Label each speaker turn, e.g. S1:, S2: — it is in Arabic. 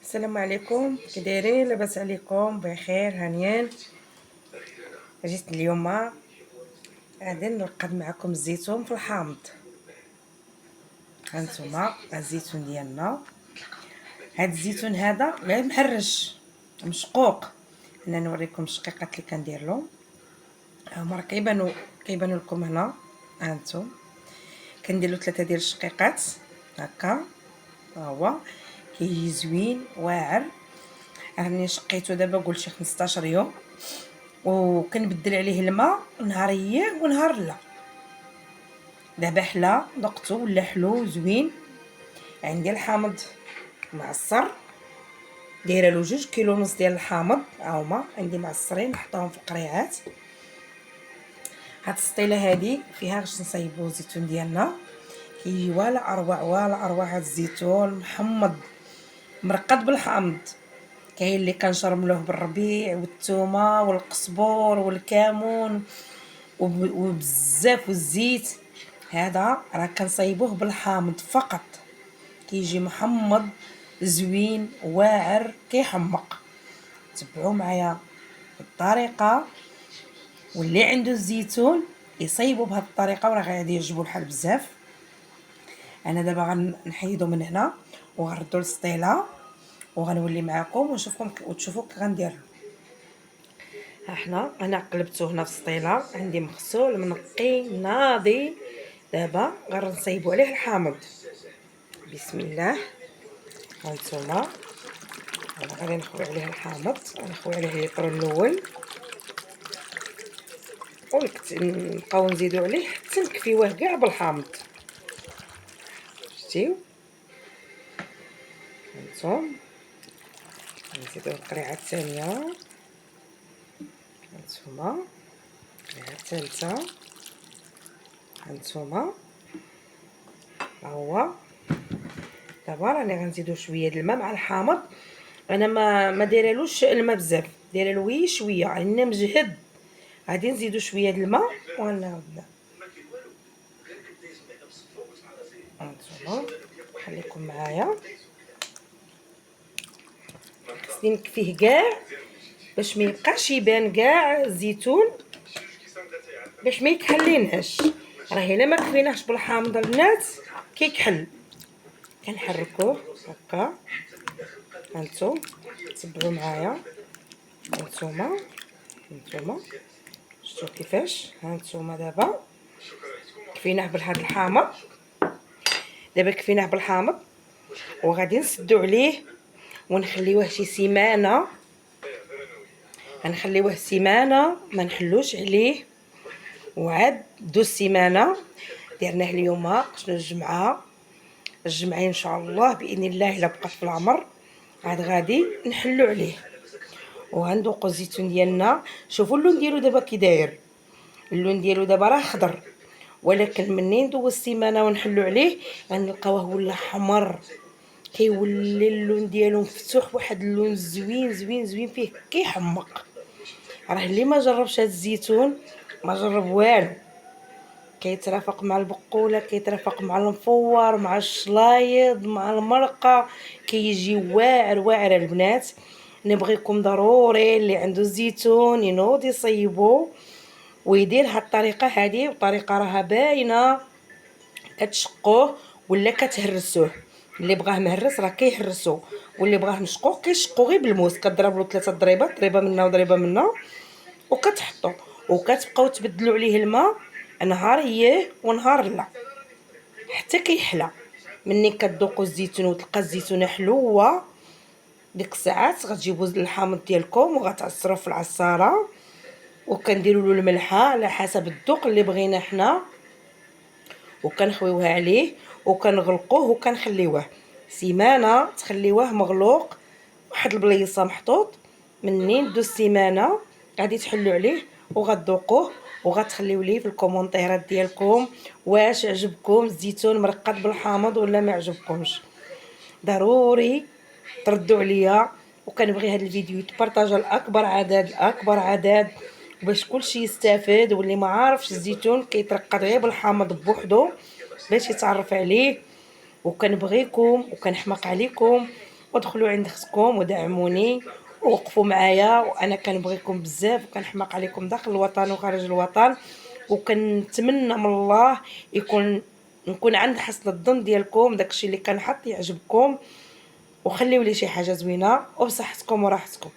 S1: السلام عليكم، كي دايرين؟ لاباس عليكم؟ بخير هانيين. جيت اليوم غادي نرقد معكم الزيتون في الحامض. هانتوما الزيتون ديالنا، هاد الزيتون هذا غير محرش مشقوق. انا نوريكم الشقيقات اللي كندير له. هما راه كيبانوا لكم هنا. هانتوما كندير له 3 ديال الشقيقات هكا. ها هو كيجي زوين واعر. راني شقيتو دابا قول شي 15 يوم، وكنبدل عليه الماء نهار اياه ونهار لا. دابا حلا ذقتو ولا حلو زوين. عندي الحامض معصر، دايره له 2 كيلو ونص ديال الحامض، ها هما عندي معصرين نحطوهم في القريعات. هاد السطيله هادي فيها باش نصايبو الزيتون ديالنا، كيجي ولا اروع ولا اروع. هاد الزيتون محمض مرقد بالحامض. كاين اللي كنشرملوه بالربيع والثومه والقزبور والكمون وبزاف والزيت. هذا راه كنصايبوه بالحامض فقط، كيجي محمض زوين واعر كيحمق. تبعوا معايا الطريقه، واللي عنده الزيتون يصايبوا بهذه الطريقه وراه غادي يعجبو الحال بزاف. انا دابا غنحيدو من هنا وغنردو للسطيله وغنولي معكم ونشوفكم وتشوفوا كي غندير. انا قلبته هنا في السطيله، عندي مغسول منقي ناضي. دابا غنصايبوا عليه الحامض. بسم الله. هانتوما انا غادي نخوي عليه الحامض، غنخوي عليه الليطر الاول ونبقاو نزيدو عليه حتى نكفيوه كاع بالحامض. شتيو؟ هانتوما نزيدو القريعه الثانيه، هانتوما القريعه الثالثه، هانتوما ها هو. دابا راني غنزيدو شويه د الماء مع الحامض. انا ما دايرالوش الماء بزاف، دايرالو شويه عندنا مجهد. غادي نزيدو شويه د الماء ونعاودنا. هانتوما خليكم معايا، خصني نكفيه كاع باش ما يبقاش يبان كاع الزيتون، باش ما يكحليناش. راه الا ما كفيناهش بالحامض البنات كيكحل. كنحركوه هكا. هانتوما تبعوا معايا. هانتوما شفتوا كيفاش؟ هانتوما دابا كفيناه بهذا الحامض. دابا كفيناه بالحامض وغادي نسدو عليه ونخليوه شي سيمانه. غنخليوه سيمانه ما نحلوش عليه، وعاد دوز سيمانه. درناه اليوم شنو الجمعه ان شاء الله باذن الله الا بقات في العمر عاد غادي نحلو عليه وغندوقو الزيتون ديالنا. شوفوا اللون ديالو دابا كي داير، اللون ديالو دابا راه خضر، ولكن منين دوز السيمانه ونحلو عليه غنلقاوه ولا حمر، كيولي اللون ديالو مفتوح، واحد اللون زوين زوين زوين فيه كيحمق. راه اللي ما جربش هذا الزيتون ما جرب والو. كيترافق مع البقوله، كيترافق مع المفور، مع الشلايض، مع المرقه، كيجي واعر واعر. البنات نبغيكم ضروري اللي عنده الزيتون ينوض يصيبو ويدير هاد الطريقه هذه. وطريقه راها باينه، كتشقوه ولا كتهرسوه. اللي بغاه مهرس راه كيهرسو، واللي بغاه مشقوق كيشقو غير بالموس. كضرب له 3 ضريبات، ضريبه منا وضريبه منا، وكتحطو وكتبقاو تبدلوا عليه الماء نهار اياه ونهار لا حتى كيحلى. مني كتذوقوا الزيتون وتلقى الزيتونه حلوه، ديك الساعات غتجيبوا الحامض ديالكم وغتعصروه في العصاره، وكنديروا له الملحه على حسب الذوق اللي بغينا حنا، وكنخويوها عليه وكنغلقوه وكنخليوه سيمانه. تخليوه مغلوق واحد البليصه محطوط. منين دوز سيمانه غادي تحلوا عليه وغتذوقوه، وغتخليو لي في الكومونتيرات ديالكم واش عجبكم الزيتون مرقد بالحامض ولا ما عجبكمش. ضروري تردوا عليا، وكنبغي هذا الفيديو يتبارطاجا لاكبر عدد باش كلشي يستافد. واللي ما عارفش الزيتون كيترقد غير بالحامض بوحدو باش يتعرف عليه. وكنبغيكم وكنحماق عليكم، ودخلوا عند اختكم ودعموني ووقفوا معايا، وانا كنبغيكم بزاف وكنحماق عليكم داخل الوطن وخارج الوطن، وكنتمنى من الله نكون عند حسن الظن ديالكم، داكشي اللي كنحط يعجبكم، وخليوا لي شي حاجه زوينه وبصحتكم وراحتكم.